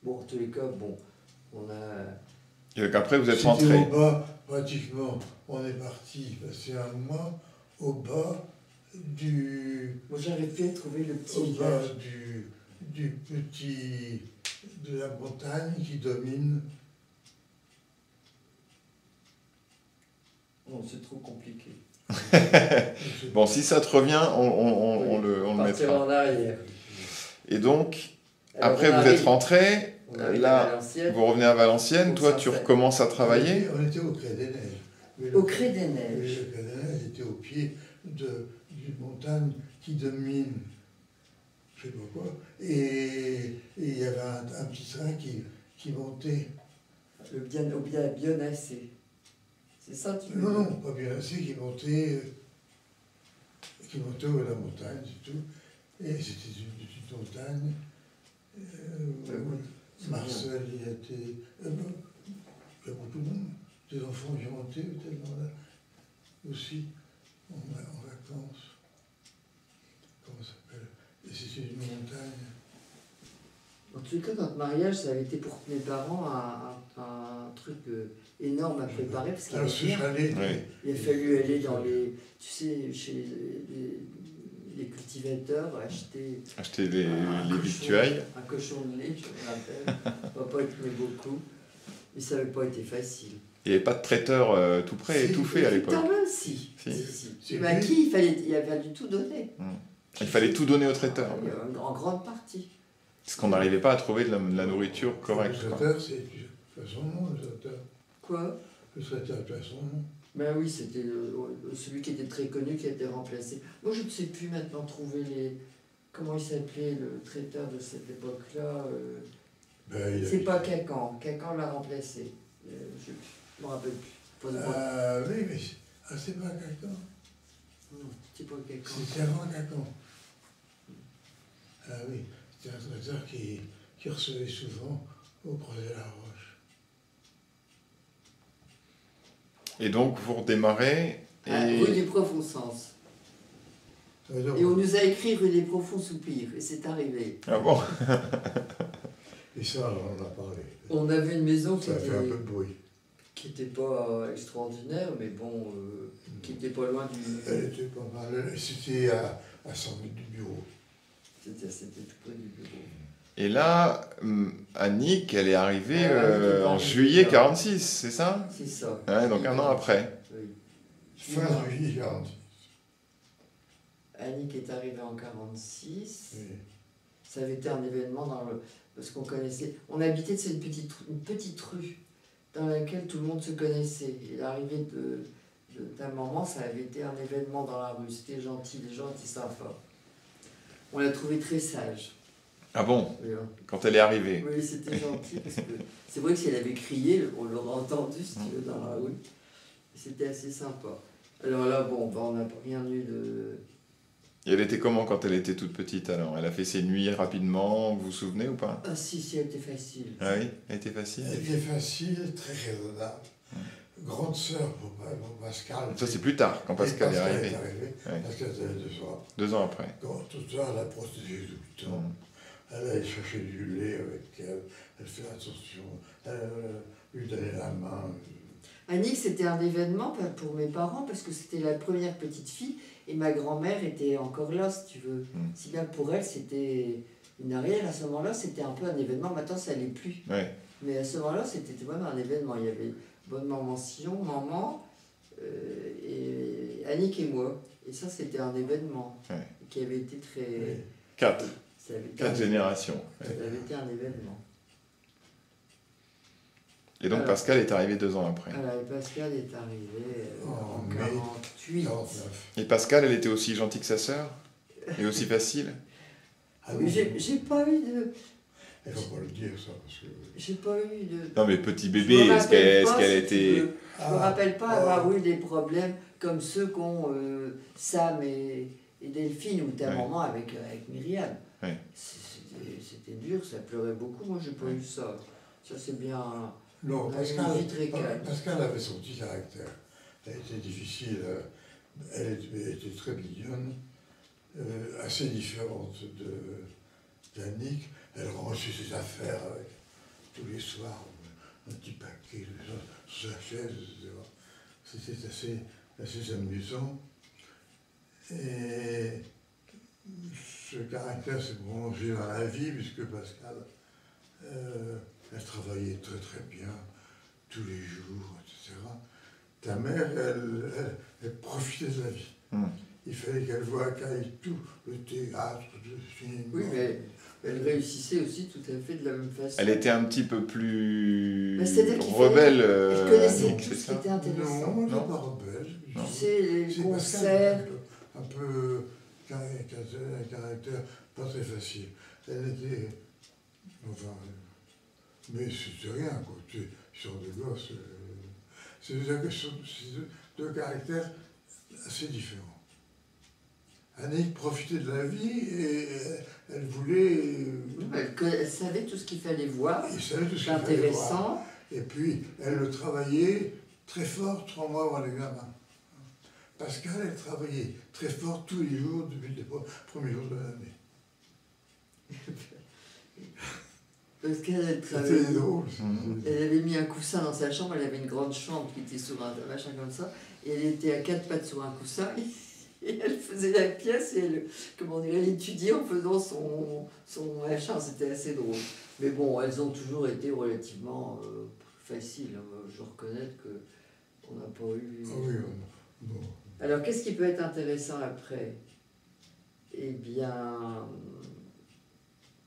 Bon, en tous les cas, bon, on a... Et donc après, vous êtes C'était rentré. au bas, pratiquement. On est parti passer un mois au bas du... Moi, j'arrive plus à trouver le petit au bas village. du petit... de la montagne qui domine. Bon, c'est trop compliqué. Bon, si ça te revient, on Oui, le partir mettra. en arrière. Et donc, Alors, après, on vous arrive- êtes rentré. on arrive à Là, Valenciennes. vous revenez à Valenciennes. On Toi, tu s'installe. recommences à travailler. On était au Cré des Neiges. Mais Au Cré des mais Neiges. le Cré des Neiges était au pied d'une montagne qui domine, je ne sais pas quoi, et il y avait un petit train qui montait. Au Bionacé. C'est ça, tu veux Non, dire? non, pas bien assez, qui montait au haut de la montagne, c'est tout. Et c'était une petite montagne. C'est Marcel y était. Il y a beaucoup de monde. Des enfants qui montaient tellement là aussi, en vacances. Comment ça s'appelle? Et c'était une montagne. En tout cas, notre mariage, ça avait été pour mes parents un truc énorme à préparer parce qu'il Alors ce chalet, Oui. il a fallu aller dans les, tu sais, chez les cultivateurs, acheter Acheter un les cochon- victuailles. un cochon de lait, je me rappelle. Papa il tenait beaucoup, mais ça n'avait pas été facile. Il n'y avait pas de traiteur tout prêt et tout fait à l'époque. Quand même, si. Si. Mais à qui il avait fallu tout donner. Il fallait tout donner au traiteur. En grande partie. Parce qu'on n'arrivait pas à trouver de la nourriture correcte. le quoi. traiteur, c'est pas son nom, le traiteur. Quoi? Le traiteur n'a pas son nom. Ben oui, c'était celui qui était très connu qui a été remplacé. Moi, je ne sais plus maintenant trouver les... Comment il s'appelait, le traiteur de cette époque-là Ben, il a- C'est pas Cacan. Cacan l'a remplacé. Je ne me rappelle plus. Oui, mais c'est pas Cacan. Non, c'était pas Cacan. C'était avant Cacan. Ah oui, c'était un traiteur qui recevait souvent au Creuset la Roche. Et donc, vous redémarrez. Rue Et... des Profs au sens. Donc, Et on nous a écrit rue des Profonds Soupirs. Et c'est arrivé. Ah bon? et ça, on en a parlé. On avait une maison Ça a fait un peu de bruit. qui n'était pas extraordinaire, mais bon, qui n'était pas loin du... Elle était pas mal. C'était à 100 mètres du bureau. C'était tout près du bureau. Et là, Annick, elle est arrivée Ah, elle était en arrivée, juillet là. 46, c'est ça? C'est ça. Ouais, donc un an après. Oui. Fin juillet 46. Annick est arrivée en 46. Oui. Ça avait été un événement dans le... Parce qu'on connaissait... On habitait une petite rue dans laquelle tout le monde se connaissait. Et l'arrivée de ta maman, ça avait été un événement dans la rue. C'était gentil, les gens étaient sympas. On l'a trouvée très sage. Ah bon? Oui, hein. Quand elle est arrivée. Oui, c'était gentil. Parce que c'est vrai que si elle avait crié, on l'aurait entendu, si tu veux, dans la rue. C'était assez sympa. Alors là, bon, on n'a rien eu de... Et elle était comment quand elle était toute petite alors? Elle a fait ses nuits rapidement, vous vous souvenez ou pas? Ah si, elle était facile. Ah oui? Elle était facile? Elle était facile, très raisonnable. Grande sœur pour Pascal. Ça c'est plus tard, quand Pascal est arrivé. Ouais. Pascal avait 2 ans. 2 ans après. Quand tout ça, elle a protégé tout le temps. Elle allait chercher du lait avec elle. Elle fait attention. Elle lui donnait la main. Annick, c'était un événement pour mes parents parce que c'était la première petite fille et ma grand-mère était encore là, si tu veux. Si bien pour elle, c'était une arrière. À ce moment-là, c'était un peu un événement. Maintenant, ça l'est plus. Ouais. Mais à ce moment-là, c'était vraiment un événement. Il y avait bonne maman Sion, maman, et Annick et moi. Et ça, c'était un événement qui avait été très... Oui. 4 Ça avait été 4 générations. Ça avait été un événement. Et donc Pascal est arrivé 2 ans après. Voilà, et Pascal est arrivé en mai 48. 49. Et Pascal, elle était aussi gentille que sa sœur? Et aussi facile? Ah Oui, oui, j'ai pas eu de... il ne faut pas le dire ça. Parce que... J'ai pas eu de... Non mais petit Je bébé, me est-ce rappelle pas, qu'elle si tu était... veux. Je me rappelle pas avoir eu des problèmes comme ceux qu'ont Sam et Delphine ou ta maman avec Myriam. Ouais. C'était dur, ça pleurait beaucoup. Moi, j'ai pas eu ça. Ça, c'est bien... Non, On a eu une vie très calme. Pascal avait son petit caractère. Elle était difficile. Elle était très mignonne, assez différente d'Annick. Elle rangeait ses affaires tous les soirs, un petit paquet sur sa chaise, etc. C'était assez amusant. Et ce caractère s'est prolongé dans la vie, puisque Pascal, elle travaillait très très bien, tous les jours, etc. Ta mère, elle profitait de la vie. Il fallait qu'elle voie tout, le théâtre, le cinéma. Oui, mais elle réussissait aussi tout à fait de la même façon. Elle était un petit peu plus C'est-à-dire qu'il rebelle. Elle connaissait donc, tout c'est ce qui ça était intéressant. Non, elle Non. n'est pas rebelle. Tu sais, les C'est concerts. Pascal, un peu un caractère pas très facile. Elle était. Enfin. Mais c'était rien, quoi. Sur de gosse. C'est deux caractères assez différents. Annick profitait de la vie et elle voulait. Elle savait tout ce qu'il fallait voir. Elle savait tout ce qu'il fallait voir. Intéressant. Et puis, elle le travaillait très fort 3 mois avant l'examen. Pascal, elle travaillait très fort tous les jours depuis les premiers jours de l'année. Parce qu'elle C'était travaillait. drôle. Elle avait mis un coussin dans sa chambre, elle avait une grande chambre qui était sur un machin comme ça, et elle était à 4 pattes sur un coussin, et elle faisait la pièce, et elle, comment dire, elle étudiait en faisant son machin, c'était assez drôle. Mais bon, elles ont toujours été relativement faciles, je reconnais qu'on n'a pas eu... Ah oui, bon. Alors, qu'est-ce qui peut être intéressant après? Eh bien...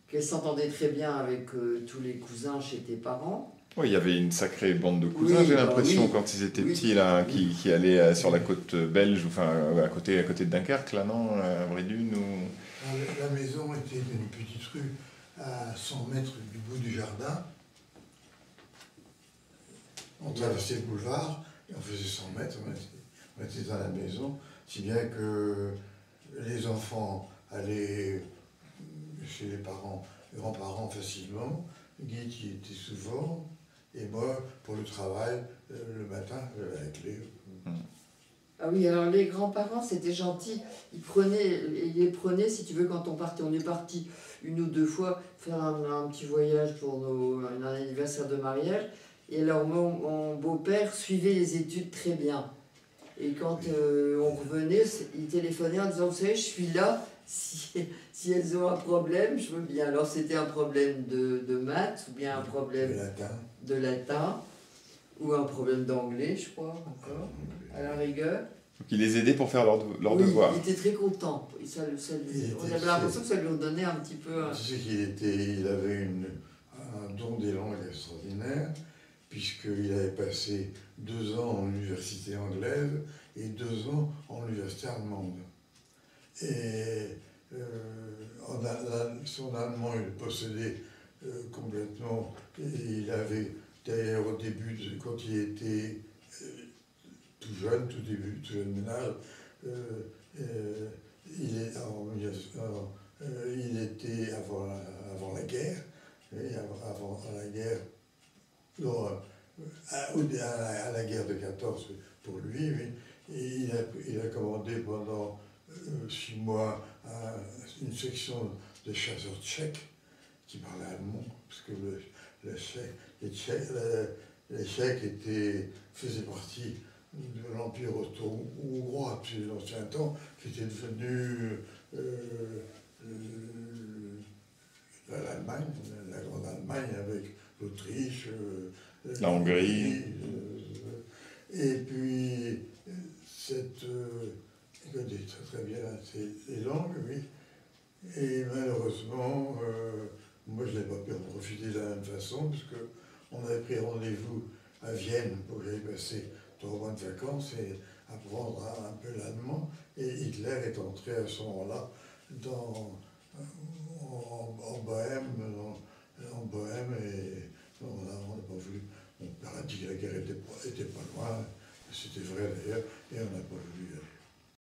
qu'elle s'entendait très bien avec tous les cousins chez tes parents. Oui, il y avait une sacrée bande de cousins, Oui, j'ai l'impression, oui. quand ils étaient Oui. petits, là, qui allaient sur la côte belge, enfin à côté de Dunkerque, là, non, à Brédune ou... La maison était une petite rue à 100 mètres du bout du jardin. On traversait le boulevard, et on faisait 100 mètres, on était dans la maison, si bien que les enfants allaient chez les grands-parents facilement, Guy qui était souvent, et moi pour le travail, le matin, à la clé. Ah oui, alors les grands-parents, c'était gentil. Ils les prenaient, si tu veux, quand on partait. On est parti 1 ou 2 fois faire un petit voyage pour un anniversaire de mariage. Et alors, mon beau-père suivait les études très bien. Et quand on revenait, il téléphonait en disant, vous savez, je suis là, si elles ont un problème, je veux bien. Alors, c'était un problème de maths, ou bien un problème de latin, ou un problème d'anglais, je crois, encore, à la rigueur. Donc il les aidait pour faire leur Oui, devoir. il était très content. On avait l'impression que ça lui donnait un petit peu... Tu sais qu'il avait un don des langues extraordinaire, puisqu'il avait passé 2 ans en université anglaise et 2 ans en université allemande. Et son allemand, il le possédait complètement. Et il avait, d'ailleurs, au début, quand il était tout jeune ménage, il était avant la guerre, et avant la guerre, non, à la guerre de 14 pour lui, et il a commandé pendant 6 mois une section de chasseurs tchèques qui parlaient allemand, parce que les Tchèques faisaient partie de l'Empire hongrois depuis l'ancien temps, qui était devenu l'Allemagne, la grande Allemagne avec l'Autriche, la Hongrie. Et puis, il connaît très bien ces langues, oui. Et malheureusement, moi je n'ai pas pu en profiter de la même façon, parce qu'on avait pris rendez-vous à Vienne pour que j'aille passer 3 mois de vacances et apprendre un peu l'allemand. Et Hitler est entré à ce moment-là en Bohème, et on n'a pas voulu. Mon père a dit que la guerre était pas loin, c'était vrai d'ailleurs, et on n'a pas voulu y aller.